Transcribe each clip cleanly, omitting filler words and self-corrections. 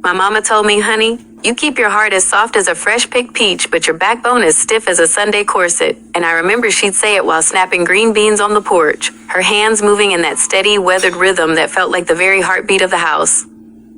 My mama told me, honey, you keep your heart as soft as a fresh-picked peach, but your backbone as stiff as a Sunday corset. And I remember she'd say it while snapping green beans on the porch, her hands moving in that steady, weathered rhythm that felt like the very heartbeat of the house.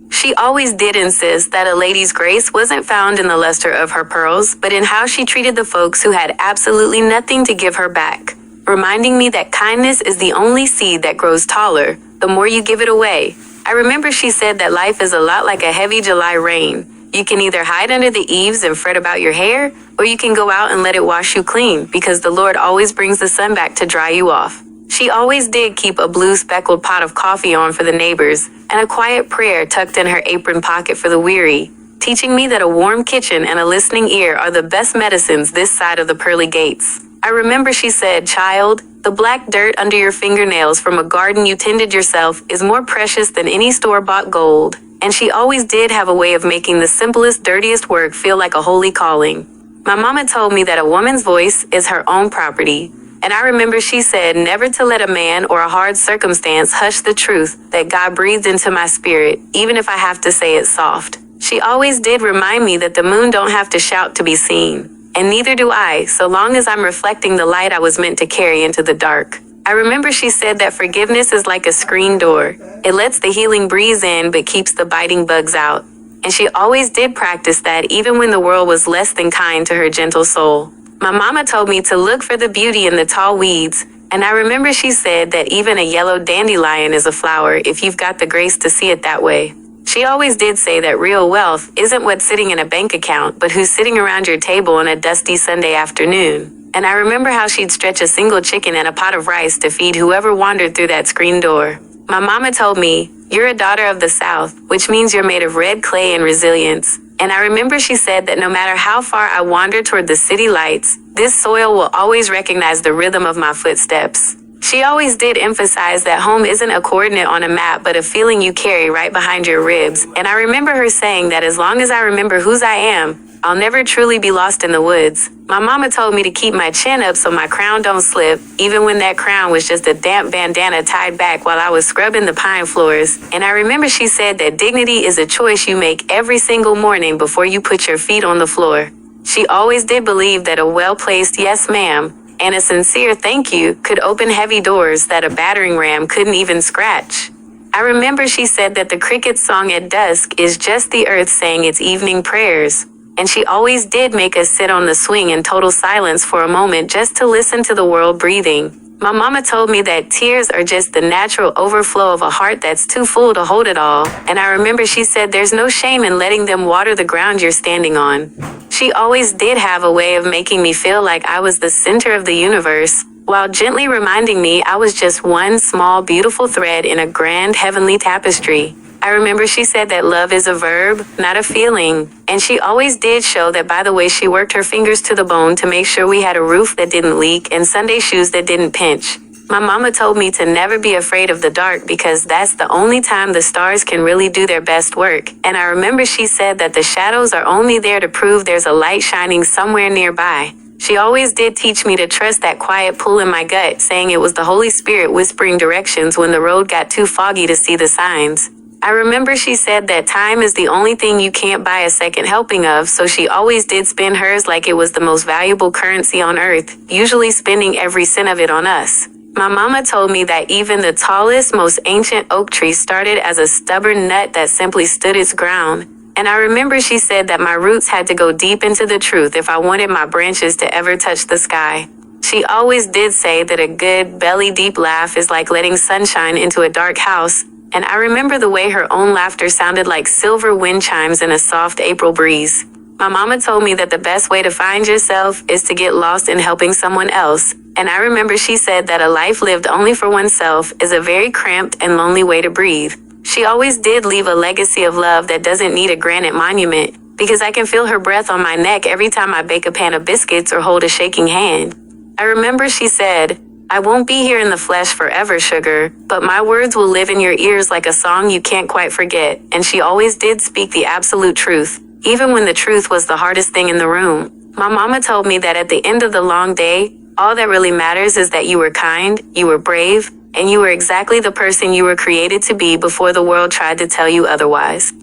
She always did insist that a lady's grace wasn't found in the luster of her pearls, but in how she treated the folks who had absolutely nothing to give her back, reminding me that kindness is the only seed that grows taller the more you give it away. I remember she said that life is a lot like a heavy July rain. You can either hide under the eaves and fret about your hair, or you can go out and let it wash you clean, because the Lord always brings the sun back to dry you off. She always did keep a blue speckled pot of coffee on for the neighbors, and a quiet prayer tucked in her apron pocket for the weary, teaching me that a warm kitchen and a listening ear are the best medicines this side of the pearly gates. I remember she said, "Child, the black dirt under your fingernails from a garden you tended yourself is more precious than any store-bought gold." And she always did have a way of making the simplest, dirtiest work feel like a holy calling. My mama told me that a woman's voice is her own property. And I remember she said never to let a man or a hard circumstance hush the truth that God breathed into my spirit, even if I have to say it soft. She always did remind me that the moon don't have to shout to be seen. And neither do I, so long as I'm reflecting the light I was meant to carry into the dark. I remember she said that forgiveness is like a screen door. It lets the healing breeze in but keeps the biting bugs out. And she always did practice that even when the world was less than kind to her gentle soul. My mama told me to look for the beauty in the tall weeds, and I remember she said that even a yellow dandelion is a flower if you've got the grace to see it that way. She always did say that real wealth isn't what's sitting in a bank account, but who's sitting around your table on a dusty Sunday afternoon. And I remember how she'd stretch a single chicken and a pot of rice to feed whoever wandered through that screen door. My mama told me, "You're a daughter of the South, which means you're made of red clay and resilience." And I remember she said that no matter how far I wander toward the city lights, this soil will always recognize the rhythm of my footsteps. She always did emphasize that home isn't a coordinate on a map, but a feeling you carry right behind your ribs. And I remember her saying that as long as I remember whose I am, I'll never truly be lost in the woods. My mama told me to keep my chin up so my crown don't slip, even when that crown was just a damp bandana tied back while I was scrubbing the pine floors. And I remember she said that dignity is a choice you make every single morning before you put your feet on the floor. She always did believe that a well-placed "yes, ma'am" and a sincere "thank you" could open heavy doors that a battering ram couldn't even scratch. I remember she said that the cricket's song at dusk is just the earth saying its evening prayers. And she always did make us sit on the swing in total silence for a moment just to listen to the world breathing. My mama told me that tears are just the natural overflow of a heart that's too full to hold it all. And I remember she said there's no shame in letting them water the ground you're standing on. She always did have a way of making me feel like I was the center of the universe, while gently reminding me I was just one small, beautiful thread in a grand heavenly tapestry. I remember she said that love is a verb, not a feeling. And she always did show that by the way she worked her fingers to the bone to make sure we had a roof that didn't leak and Sunday shoes that didn't pinch. My mama told me to never be afraid of the dark because that's the only time the stars can really do their best work. And I remember she said that the shadows are only there to prove there's a light shining somewhere nearby. She always did teach me to trust that quiet pull in my gut, saying it was the Holy Spirit whispering directions when the road got too foggy to see the signs. I remember she said that time is the only thing you can't buy a second helping of, so she always did spend hers like it was the most valuable currency on earth, usually spending every cent of it on us. My mama told me that even the tallest, most ancient oak tree started as a stubborn nut that simply stood its ground. And I remember she said that my roots had to go deep into the truth if I wanted my branches to ever touch the sky. She always did say that a good, belly-deep laugh is like letting sunshine into a dark house. And I remember the way her own laughter sounded like silver wind chimes in a soft April breeze. My mama told me that the best way to find yourself is to get lost in helping someone else. And I remember she said that a life lived only for oneself is a very cramped and lonely way to breathe. She always did leave a legacy of love that doesn't need a granite monument, because I can feel her breath on my neck every time I bake a pan of biscuits or hold a shaking hand. I remember she said, "I won't be here in the flesh forever, sugar, but my words will live in your ears like a song you can't quite forget." And she always did speak the absolute truth, even when the truth was the hardest thing in the room. My mama told me that at the end of the long day, all that really matters is that you were kind, you were brave, and you were exactly the person you were created to be before the world tried to tell you otherwise.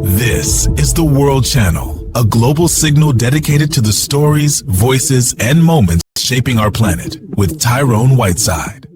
This is the World Channel, a global signal dedicated to the stories, voices, and moments shaping our planet with Tyrone Whiteside.